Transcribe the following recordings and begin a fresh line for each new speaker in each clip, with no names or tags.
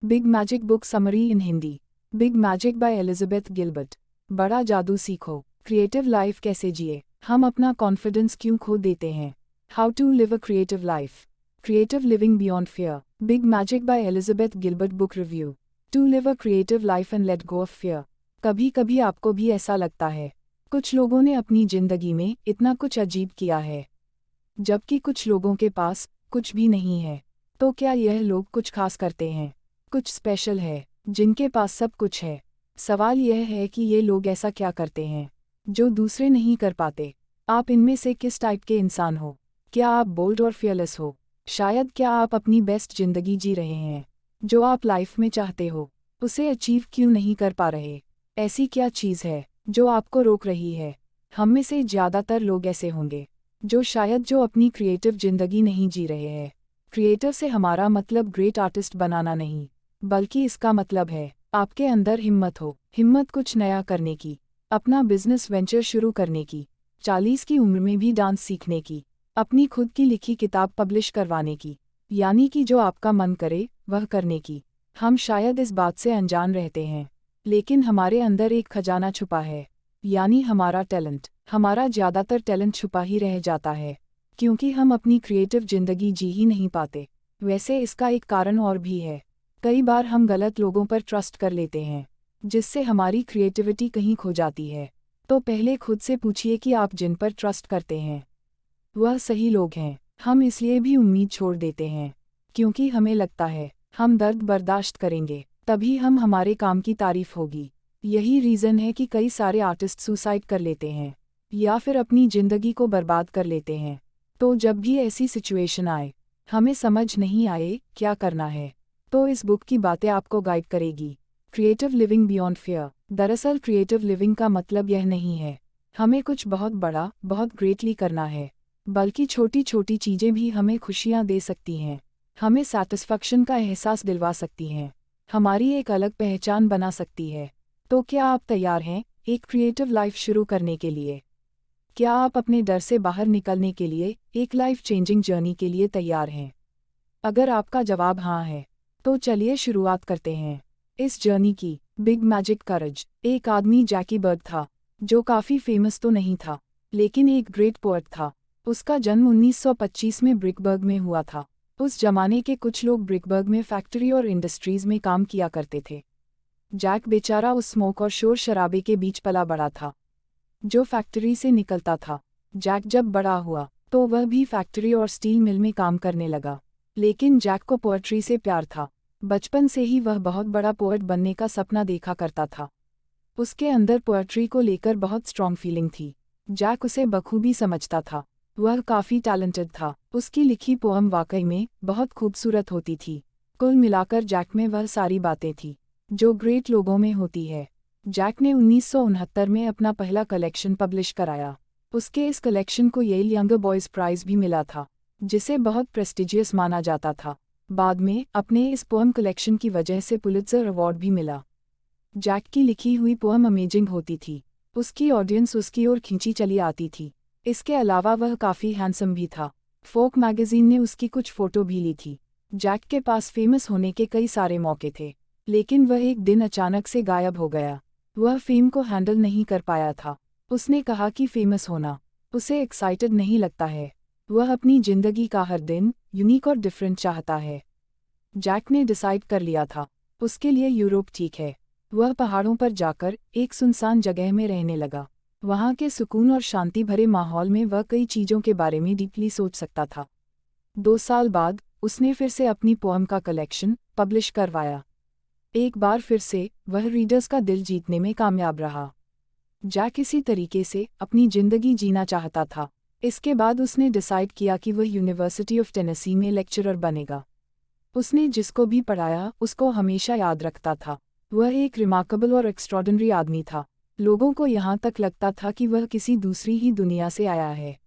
Big magic book summary in Hindi. Big magic by Elizabeth Gilbert. बड़ा जादू सीखो, creative life कैसे जिए, हम अपना कॉन्फिडेंस क्यों खो देते हैं। How to live a creative life, creative living beyond fear. Big magic by Elizabeth Gilbert book review. To live a creative life and let go of fear. कभी कभी आपको भी ऐसा लगता है, कुछ लोगों ने अपनी जिंदगी में इतना कुछ अजीब किया है, जबकि कुछ लोगों के पास कुछ भी नहीं है। तो क्या यह लोग कुछ खास करते हैं, कुछ स्पेशल है, जिनके पास सब कुछ है? सवाल यह है कि ये लोग ऐसा क्या करते हैं जो दूसरे नहीं कर पाते। आप इनमें से किस टाइप के इंसान हो? क्या आप बोल्ड और फियरलेस हो? शायद क्या आप अपनी बेस्ट जिंदगी जी रहे हैं? जो आप लाइफ में चाहते हो, उसे अचीव क्यों नहीं कर पा रहे? ऐसी क्या चीज़ है जो आपको रोक रही है? हम में से ज़्यादातर लोग ऐसे होंगे जो अपनी क्रिएटिव जिंदगी नहीं जी रहे हैं। क्रिएटिव से हमारा मतलब ग्रेट आर्टिस्ट बनाना नहीं, बल्कि इसका मतलब है आपके अंदर हिम्मत हो, हिम्मत कुछ नया करने की, अपना बिजनेस वेंचर शुरू करने की, 40 की उम्र में भी डांस सीखने की, अपनी खुद की लिखी किताब पब्लिश करवाने की, यानी कि जो आपका मन करे वह करने की। हम शायद इस बात से अनजान रहते हैं, लेकिन हमारे अंदर एक खजाना छुपा है, यानी हमारा टैलेंट। हमारा ज़्यादातर टैलेंट छुपा ही रह जाता है, क्योंकि हम अपनी क्रिएटिव जिंदगी जी ही नहीं पाते। वैसे इसका एक कारण और भी है। कई बार हम गलत लोगों पर ट्रस्ट कर लेते हैं, जिससे हमारी क्रिएटिविटी कहीं खो जाती है। तो पहले खुद से पूछिए कि आप जिन पर ट्रस्ट करते हैं वह सही लोग हैं। हम इसलिए भी उम्मीद छोड़ देते हैं, क्योंकि हमें लगता है हम दर्द बर्दाश्त करेंगे तभी हम हमारे काम की तारीफ होगी। यही रीज़न है कि कई सारे आर्टिस्ट सुसाइड कर लेते हैं या फिर अपनी ज़िंदगी को बर्बाद कर लेते हैं। तो जब भी ऐसी सिचुएशन आए, हमें समझ नहीं आए क्या करना है, तो इस बुक की बातें आपको गाइड करेगी। Creative living beyond fear. दरअसल क्रिएटिव लिविंग का मतलब यह नहीं है हमें कुछ बहुत बड़ा, बहुत ग्रेटली करना है, बल्कि छोटी छोटी चीज़ें भी हमें खुशियाँ दे सकती हैं, हमें सैटिस्फैक्शन का एहसास दिलवा सकती हैं, हमारी एक अलग पहचान बना सकती है। तो क्या आप तैयार हैं एक क्रिएटिव लाइफ शुरू करने के लिए? क्या आप अपने डर से बाहर निकलने के लिए एक लाइफ चेंजिंग जर्नी के लिए तैयार हैं? अगर आपका जवाब हाँ है, तो चलिए शुरुआत करते हैं इस जर्नी की। बिग मैजिक करेज। एक आदमी जैकी बर्ड था, जो काफ़ी फेमस तो नहीं था, लेकिन एक ग्रेट पोएट था। उसका जन्म 1925 में ब्रिकबर्ग में हुआ था। उस जमाने के कुछ लोग ब्रिकबर्ग में फैक्ट्री और इंडस्ट्रीज में काम किया करते थे। जैक बेचारा उस स्मोक और शोर शराबे के बीच पला बड़ा था जो फैक्ट्री से निकलता था। जैक जब बड़ा हुआ तो वह भी फैक्ट्री और स्टील मिल में काम करने लगा, लेकिन जैक को पोएट्री से प्यार था। बचपन से ही वह बहुत बड़ा पोएट बनने का सपना देखा करता था। उसके अंदर पोएट्री को लेकर बहुत स्ट्रॉन्ग फीलिंग थी। जैक उसे बखूबी समझता था। वह काफ़ी टैलेंटेड था। उसकी लिखी पोएम वाकई में बहुत खूबसूरत होती थी। कुल मिलाकर जैक में वह सारी बातें थी जो ग्रेट लोगों में होती है। जैक ने 1969 में अपना पहला कलेक्शन पब्लिश कराया। उसके इस कलेक्शन को येल यंगर बॉयज़ प्राइज़ भी मिला था, जिसे बहुत प्रेस्टिजियस माना जाता था। बाद में अपने इस पोएम कलेक्शन की वजह से पुलित्ज़र अवार्ड भी मिला। जैक की लिखी हुई पोएम अमेजिंग होती थी। उसकी ऑडियंस उसकी ओर खींची चली आती थी। इसके अलावा वह काफ़ी हैंडसम भी था। फोक मैगज़ीन ने उसकी कुछ फ़ोटो भी ली थी। जैक के पास फेमस होने के कई सारे मौके थे, लेकिन वह एक दिन अचानक से गायब हो गया। वह फेम को हैंडल नहीं कर पाया था। उसने कहा कि फेमस होना उसे एक्साइटेड नहीं लगता है। वह अपनी ज़िंदगी का हर दिन यूनिक और डिफरेंट चाहता है। जैक ने डिसाइड कर लिया था उसके लिए यूरोप ठीक है। वह पहाड़ों पर जाकर एक सुनसान जगह में रहने लगा। वहाँ के सुकून और शांति भरे माहौल में वह कई चीज़ों के बारे में डीपली सोच सकता था। 2 साल बाद उसने फिर से अपनी पोएम का कलेक्शन पब्लिश करवाया। एक बार फिर से वह रीडर्स का दिल जीतने में कामयाब रहा। जैक इसी तरीके से अपनी ज़िंदगी जीना चाहता था। इसके बाद उसने डिसाइड किया कि वह यूनिवर्सिटी ऑफ टेनेसी में लेक्चरर बनेगा। उसने जिसको भी पढ़ाया उसको हमेशा याद रखता था। वह एक रिमार्केबल और एक्स्ट्रॉर्डिनरी आदमी था। लोगों को यहाँ तक लगता था कि वह किसी दूसरी ही दुनिया से आया है।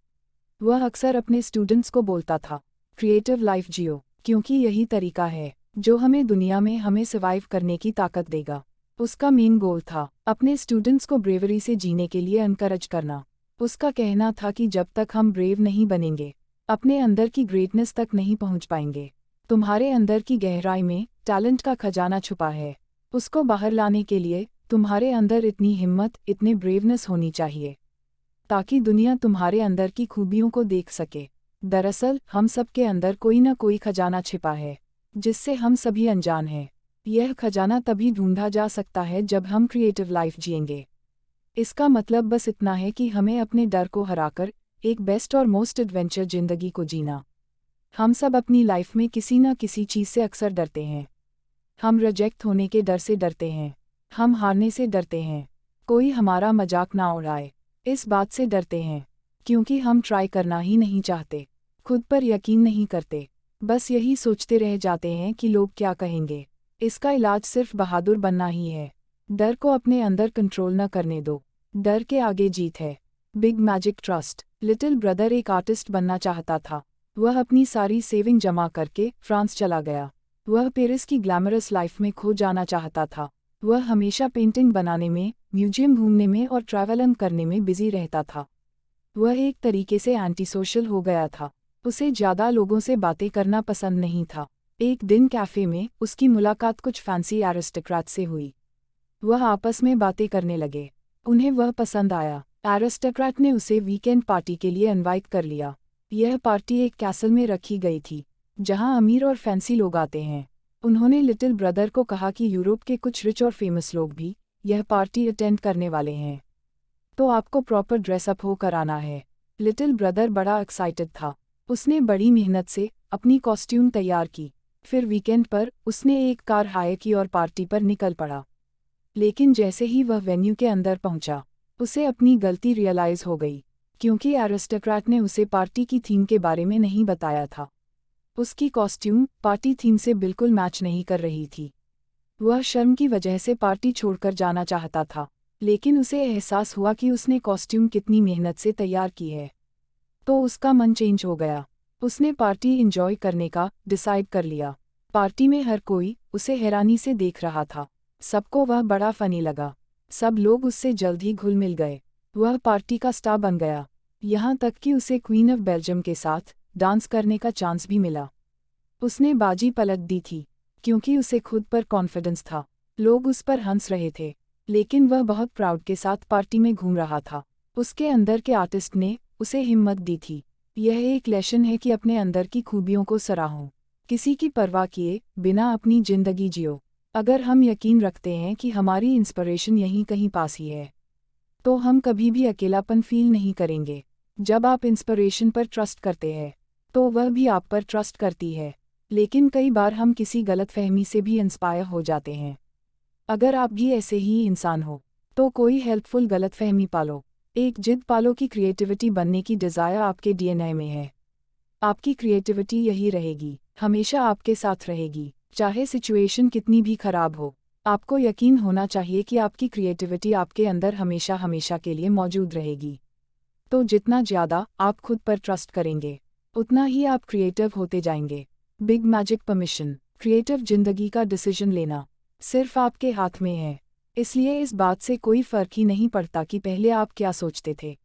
वह अक्सर अपने स्टूडेंट्स को बोलता था, क्रिएटिव लाइफ जियो, क्योंकि यही तरीका है जो हमें दुनिया में हमें सर्वाइव करने की ताकत देगा। उसका मेन गोल था अपने स्टूडेंट्स को ब्रेवरी से जीने के लिए एनकरेज करना। उसका कहना था कि जब तक हम ब्रेव नहीं बनेंगे, अपने अंदर की ग्रेटनेस तक नहीं पहुंच पाएंगे। तुम्हारे अंदर की गहराई में टैलेंट का खजाना छुपा है। उसको बाहर लाने के लिए तुम्हारे अंदर इतनी हिम्मत, इतने ब्रेवनेस होनी चाहिए ताकि दुनिया तुम्हारे अंदर की खूबियों को देख सके। दरअसल हम सब के अंदर कोई ना कोई खजाना छिपा है जिससे हम सभी अनजान हैं। यह खजाना तभी ढूंढा जा सकता है जब हम क्रिएटिव लाइफ जिएंगे। इसका मतलब बस इतना है कि हमें अपने डर को हराकर एक बेस्ट और मोस्ट एडवेंचर जिंदगी को जीना। हम सब अपनी लाइफ में किसी न किसी चीज़ से अक्सर डरते हैं। हम रिजेक्ट होने के डर से डरते हैं, हम हारने से डरते हैं, कोई हमारा मजाक ना उड़ाए इस बात से डरते हैं, क्योंकि हम ट्राई करना ही नहीं चाहते, खुद पर यकीन नहीं करते, बस यही सोचते रह जाते हैं कि लोग क्या कहेंगे। इसका इलाज सिर्फ बहादुर बनना ही है। डर को अपने अंदर कंट्रोल न करने दो, डर के आगे जीत है। Big magic trust. Little brother एक आर्टिस्ट बनना चाहता था। वह अपनी सारी सेविंग जमा करके फ्रांस चला गया। वह पेरिस की ग्लैमरस लाइफ में खो जाना चाहता था। वह हमेशा पेंटिंग बनाने में, म्यूजियम घूमने में और ट्रैवलिंग करने में बिजी रहता था। वह एक तरीके से एंटी सोशल हो गया था। उसे ज़्यादा लोगों से बातें करना पसंद नहीं था। एक दिन कैफ़े में उसकी मुलाकात कुछ फैंसी एरिस्टोक्रेट से हुई। वह आपस में बातें करने लगे। उन्हें वह पसंद आया। एरिस्टोक्रेट ने उसे वीकेंड पार्टी के लिए इनवाइट कर लिया। यह पार्टी एक कैसल में रखी गई थी जहां अमीर और फैंसी लोग आते हैं। उन्होंने लिटिल ब्रदर को कहा कि यूरोप के कुछ रिच और फेमस लोग भी यह पार्टी अटेंड करने वाले हैं, तो आपको प्रॉपर ड्रेसअप होकर आना है। लिटिल ब्रदर बड़ा एक्साइटेड था। उसने बड़ी मेहनत से अपनी कॉस्ट्यूम तैयार की। फिर वीकेंड पर उसने एक कार हायर की और पार्टी पर निकल पड़ा। लेकिन जैसे ही वह वेन्यू के अंदर पहुंचा, उसे अपनी गलती रियलाइज हो गई, क्योंकि एरिस्टोक्रेट ने उसे पार्टी की थीम के बारे में नहीं बताया था। उसकी कॉस्ट्यूम पार्टी थीम से बिल्कुल मैच नहीं कर रही थी। वह शर्म की वजह से पार्टी छोड़कर जाना चाहता था, लेकिन उसे एहसास हुआ कि उसने कॉस्ट्यूम कितनी मेहनत से तैयार की है, तो उसका मन चेंज हो गया। उसने पार्टी एंजॉय करने का डिसाइड कर लिया। पार्टी में हर कोई उसे हैरानी से देख रहा था। सबको वह बड़ा फनी लगा। सब लोग उससे जल्द ही घुल मिल गए। वह पार्टी का स्टार बन गया, यहाँ तक कि उसे क्वीन ऑफ बेल्जियम के साथ डांस करने का चांस भी मिला। उसने बाजी पलट दी थी, क्योंकि उसे खुद पर कॉन्फिडेंस था। लोग उस पर हंस रहे थे, लेकिन वह बहुत प्राउड के साथ पार्टी में घूम रहा था। उसके अंदर के आर्टिस्ट ने उसे हिम्मत दी थी। यह एक लेसन है कि अपने अंदर की खूबियों को सराहो, किसी की परवाह किए बिना अपनी जिंदगी जियो। अगर हम यकीन रखते हैं कि हमारी इंस्पिरेशन यहीं कहीं पास ही है, तो हम कभी भी अकेलापन फील नहीं करेंगे। जब आप इंस्पिरेशन पर ट्रस्ट करते हैं, तो वह भी आप पर ट्रस्ट करती है। लेकिन कई बार हम किसी गलतफहमी से भी इंस्पायर हो जाते हैं। अगर आप भी ऐसे ही इंसान हो, तो कोई हेल्पफुल गलतफहमी पालो। एक जिद पालो कि क्रिएटिविटी बनने की डिज़ायर आपके डीएनए में है। आपकी क्रिएटिविटी यही रहेगी, हमेशा आपके साथ रहेगी, चाहे सिचुएशन कितनी भी खराब हो। आपको यकीन होना चाहिए कि आपकी क्रिएटिविटी आपके अंदर हमेशा हमेशा के लिए मौजूद रहेगी। तो जितना ज़्यादा आप खुद पर ट्रस्ट करेंगे, उतना ही आप क्रिएटिव होते जाएंगे। Big magic permission. क्रिएटिव जिंदगी का डिसीजन लेना सिर्फ आपके हाथ में है, इसलिए इस बात से कोई फर्क ही नहीं पड़ता कि पहले आप क्या सोचते थे,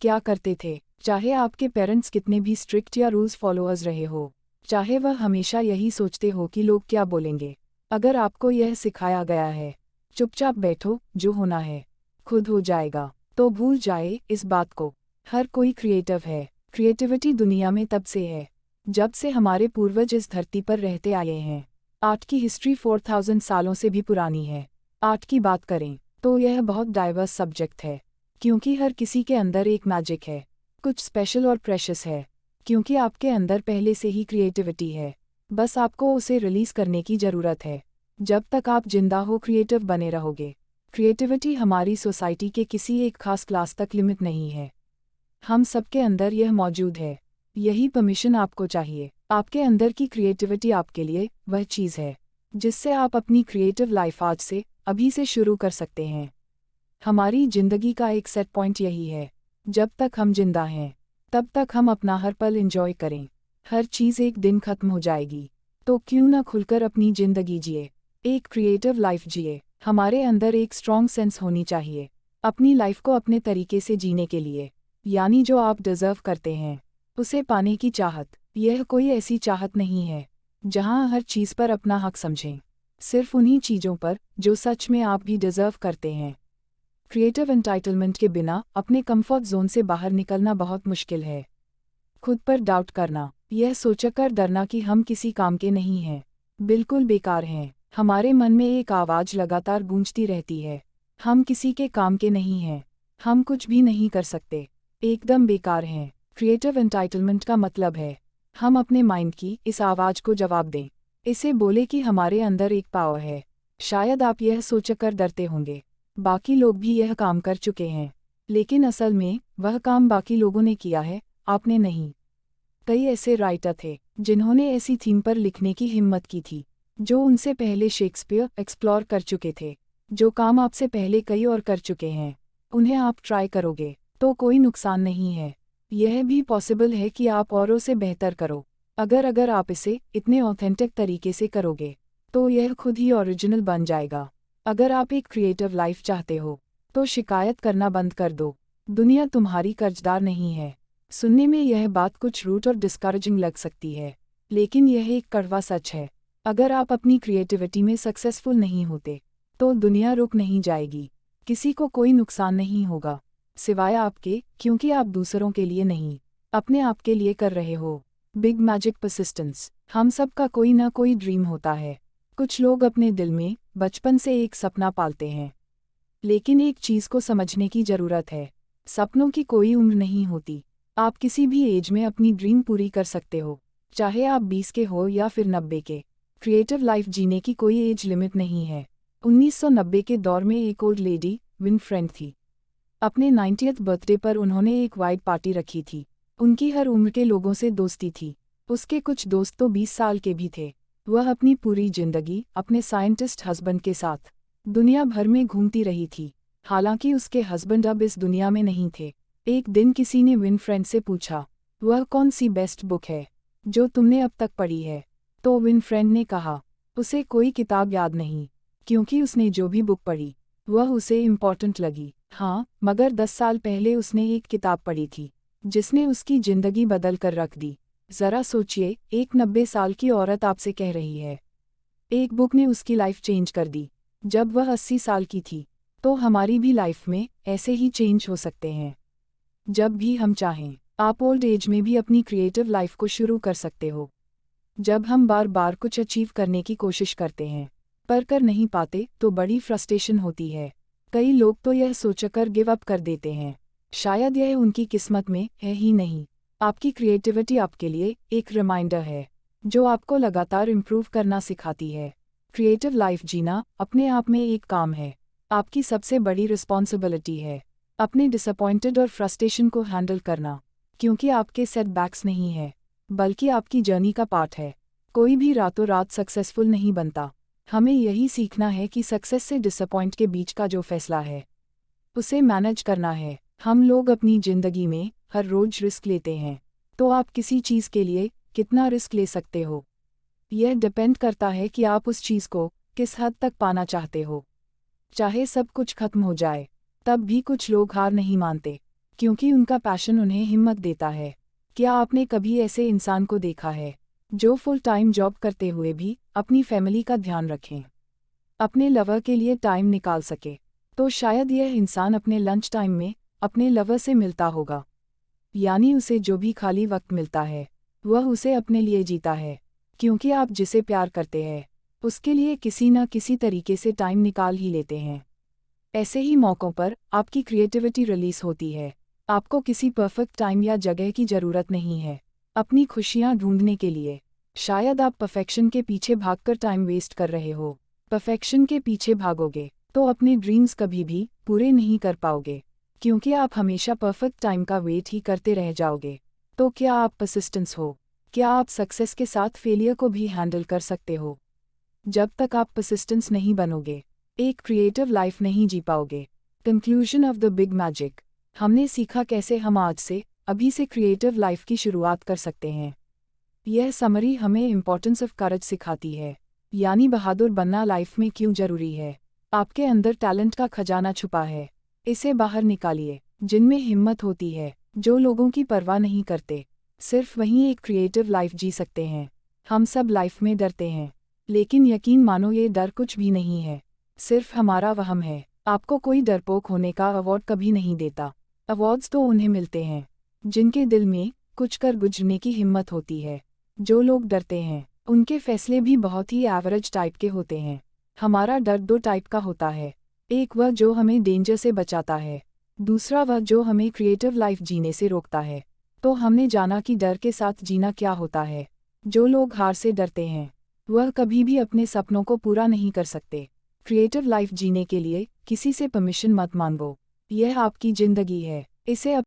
क्या करते थे। चाहे आपके पेरेंट्स कितने भी स्ट्रिक्ट या रूल्स फॉलोअर्स रहे हो, चाहे वह हमेशा यही सोचते हो कि लोग क्या बोलेंगे। अगर आपको यह सिखाया गया है, चुपचाप बैठो, जो होना है खुद हो जाएगा, तो भूल जाए इस बात को। हर कोई क्रिएटिव है। क्रिएटिविटी दुनिया में तब से है जब से हमारे पूर्वज इस धरती पर रहते आए हैं। आर्ट की हिस्ट्री 4000 सालों से भी पुरानी है। आर्ट की बात करें तो यह बहुत डाइवर्स सब्जेक्ट है, क्योंकि हर किसी के अंदर एक मैजिक है, कुछ स्पेशल और प्रेशियस है, क्योंकि आपके अंदर पहले से ही क्रिएटिविटी है, बस आपको उसे रिलीज करने की ज़रूरत है। जब तक आप जिंदा हो, क्रिएटिव बने रहोगे। क्रिएटिविटी हमारी सोसाइटी के किसी एक खास क्लास तक लिमिट नहीं है। हम सबके अंदर यह मौजूद है। यही परमिशन आपको चाहिए। आपके अंदर की क्रिएटिविटी आपके लिए वह चीज़ है जिससे आप अपनी क्रिएटिव लाइफ आज से, अभी से शुरू कर सकते हैं। हमारी जिंदगी का एक सेट पॉइंट यही है, जब तक हम जिंदा हैं, तब तक हम अपना हर पल एंजॉय करें। हर चीज़ एक दिन खत्म हो जाएगी, तो क्यों ना खुलकर अपनी जिंदगी जिए, एक क्रिएटिव लाइफ जिए। हमारे अंदर एक स्ट्रॉन्ग सेंस होनी चाहिए अपनी लाइफ को अपने तरीके से जीने के लिए, यानी जो आप डिज़र्व करते हैं उसे पाने की चाहत। यह कोई ऐसी चाहत नहीं है जहां हर चीज़ पर अपना हक समझें, सिर्फ उन्हीं चीज़ों पर जो सच में आप भी डिज़र्व करते हैं। क्रिएटिव एंटाइटलमेंट के बिना अपने कंफर्ट जोन से बाहर निकलना बहुत मुश्किल है। खुद पर डाउट करना, यह सोचकर डरना कि हम किसी काम के नहीं हैं, बिल्कुल बेकार हैं। हमारे मन में एक आवाज़ लगातार गूंजती रहती है, हम किसी के काम के नहीं हैं, हम कुछ भी नहीं कर सकते, एकदम बेकार हैं। क्रिएटिव एंटाइटलमेंट का मतलब है हम अपने माइंड की इस आवाज़ को जवाब दें, इसे बोले कि हमारे अंदर एक पावर है। शायद आप यह सोचकर डरते होंगे, बाकी लोग भी यह काम कर चुके हैं, लेकिन असल में वह काम बाकी लोगों ने किया है, आपने नहीं। कई ऐसे राइटर थे जिन्होंने ऐसी थीम पर लिखने की हिम्मत की थी, जो उनसे पहले शेक्सपियर एक्सप्लोर कर चुके थे, जो काम आपसे पहले कई और कर चुके हैं। उन्हें आप ट्राई करोगे तो कोई नुकसान नहीं है। यह भी पॉसिबल है कि आप औरों से बेहतर करो। अगर आप इसे इतने ऑथेंटिक तरीके से करोगे तो यह खुद ही ओरिजिनल बन जाएगा। अगर आप एक क्रिएटिव लाइफ चाहते हो तो शिकायत करना बंद कर दो। दुनिया तुम्हारी कर्जदार नहीं है। सुनने में यह बात कुछ रूट और डिस्करेजिंग लग सकती है, लेकिन यह एक कड़वा सच है। अगर आप अपनी क्रिएटिविटी में सक्सेसफुल नहीं होते तो दुनिया रुक नहीं जाएगी, किसी को कोई नुकसान नहीं होगा सिवाय आपके, क्योंकि आप दूसरों के लिए नहीं, अपने आप के लिए कर रहे हो। Big magic persistence. हम सब का कोई ना कोई ड्रीम होता है। कुछ लोग अपने दिल में बचपन से एक सपना पालते हैं, लेकिन एक चीज़ को समझने की ज़रूरत है, सपनों की कोई उम्र नहीं होती। आप किसी भी एज में अपनी ड्रीम पूरी कर सकते हो, चाहे आप 20 के हो या फिर 90 के। क्रिएटिव लाइफ जीने की कोई एज लिमिट नहीं है। 1990 के दौर में एक ओल्ड लेडी विनफ्रेड थी। अपने 90th बर्थडे पर उन्होंने एक वाइड पार्टी रखी थी। उनकी हर उम्र के लोगों से दोस्ती थी। उसके कुछ दोस्त तो 20 साल के भी थे। वह अपनी पूरी जिंदगी अपने साइंटिस्ट हस्बैंड के साथ दुनिया भर में घूमती रही थी। हालांकि उसके हस्बैंड अब इस दुनिया में नहीं थे। एक दिन किसी ने विनफ्रेड से पूछा, वह कौन सी बेस्ट बुक है जो तुमने अब तक पढ़ी है? तो विनफ्रेड ने कहा, उसे कोई किताब याद नहीं, क्योंकि उसने जो भी बुक पढ़ी वह उसे इम्पॉर्टेंट लगी। हाँ, मगर 10 साल पहले उसने एक किताब पढ़ी थी जिसने उसकी जिंदगी बदल कर रख दी। जरा सोचिए, एक 90 साल की औरत आपसे कह रही है, एक बुक ने उसकी लाइफ चेंज कर दी जब वह 80 साल की थी। तो हमारी भी लाइफ में ऐसे ही चेंज हो सकते हैं जब भी हम चाहें। आप ओल्ड एज में भी अपनी क्रिएटिव लाइफ को शुरू कर सकते हो। जब हम बार बार कुछ अचीव करने की कोशिश करते हैं पर कर नहीं पाते तो बड़ी फ्रस्ट्रेशन होती है। कई लोग तो यह सोचकर गिव अप कर देते हैं, शायद यह उनकी किस्मत में है ही नहीं। आपकी क्रिएटिविटी आपके लिए एक रिमाइंडर है जो आपको लगातार इम्प्रूव करना सिखाती है। क्रिएटिव लाइफ जीना अपने आप में एक काम है। आपकी सबसे बड़ी रिस्पॉन्सिबिलिटी है अपने डिसअपॉइंटेड और फ्रस्ट्रेशन को हैंडल करना, क्योंकि आपके सेटबैक्स नहीं है बल्कि आपकी जर्नी का पार्ट है। कोई भी रातों रात सक्सेसफुल नहीं बनता। हमें यही सीखना है कि सक्सेस से डिसअपॉइंट के बीच का जो फैसला है उसे मैनेज करना है। हम लोग अपनी ज़िंदगी में हर रोज रिस्क लेते हैं, तो आप किसी चीज़ के लिए कितना रिस्क ले सकते हो, यह डिपेंड करता है कि आप उस चीज़ को किस हद तक पाना चाहते हो। चाहे सब कुछ खत्म हो जाए तब भी कुछ लोग हार नहीं मानते, क्योंकि उनका पैशन उन्हें हिम्मत देता है। क्या आपने कभी ऐसे इंसान को देखा है जो फुल टाइम जॉब करते हुए भी अपनी फैमिली का ध्यान रखें, अपने लवर के लिए टाइम निकाल सके? तो शायद यह इंसान अपने लंच टाइम में अपने लवर से मिलता होगा। यानी उसे जो भी खाली वक्त मिलता है वह उसे अपने लिए जीता है, क्योंकि आप जिसे प्यार करते हैं उसके लिए किसी न किसी तरीके से टाइम निकाल ही लेते हैं। ऐसे ही मौक़ों पर आपकी क्रिएटिविटी रिलीज होती है। आपको किसी परफेक्ट टाइम या जगह की ज़रूरत नहीं है अपनी खुशियाँ ढूंढने के लिए। शायद आप परफेक्शन के पीछे भागकर टाइम वेस्ट कर रहे हो। परफेक्शन के पीछे भागोगे तो अपने ड्रीम्स कभी भी पूरे नहीं कर पाओगे, क्योंकि आप हमेशा परफेक्ट टाइम का वेट ही करते रह जाओगे। तो क्या आप परसिस्टेंस हो? क्या आप सक्सेस के साथ फेलियर को भी हैंडल कर सकते हो? जब तक आप परसिस्टेंस नहीं बनोगे, एक क्रिएटिव लाइफ नहीं जी पाओगे। Conclusion of the big magic. हमने सीखा कैसे हम आज से अभी से क्रिएटिव लाइफ की शुरुआत कर सकते हैं। यह समरी हमें इम्पोर्टेंस ऑफ करेज सिखाती है, यानी बहादुर बनना लाइफ में क्यों जरूरी है। आपके अंदर टैलेंट का खजाना छुपा है, इसे बाहर निकालिए। जिनमें हिम्मत होती है, जो लोगों की परवाह नहीं करते, सिर्फ वहीं एक क्रिएटिव लाइफ जी सकते हैं। हम सब लाइफ में डरते हैं, लेकिन यकीन मानो ये डर कुछ भी नहीं है, सिर्फ हमारा वहम है। आपको कोई डरपोक होने का अवार्ड कभी नहीं देता। अवार्ड्स तो उन्हें मिलते हैं जिनके दिल में कुछ कर गुजरने की हिम्मत होती है। जो लोग डरते हैं उनके फैसले भी बहुत ही एवरेज टाइप के होते हैं। हमारा डर दो टाइप का होता है, एक वह जो हमें डेंजर से बचाता है, दूसरा वह जो हमें क्रिएटिव लाइफ जीने से रोकता है। तो हमने जाना कि डर के साथ जीना क्या होता है। जो लोग हार से डरते हैं वह कभी भी अपने सपनों को पूरा नहीं कर सकते। क्रिएटिव लाइफ जीने के लिए किसी से परमिशन मत मांगो। यह आपकी जिंदगी है, इसे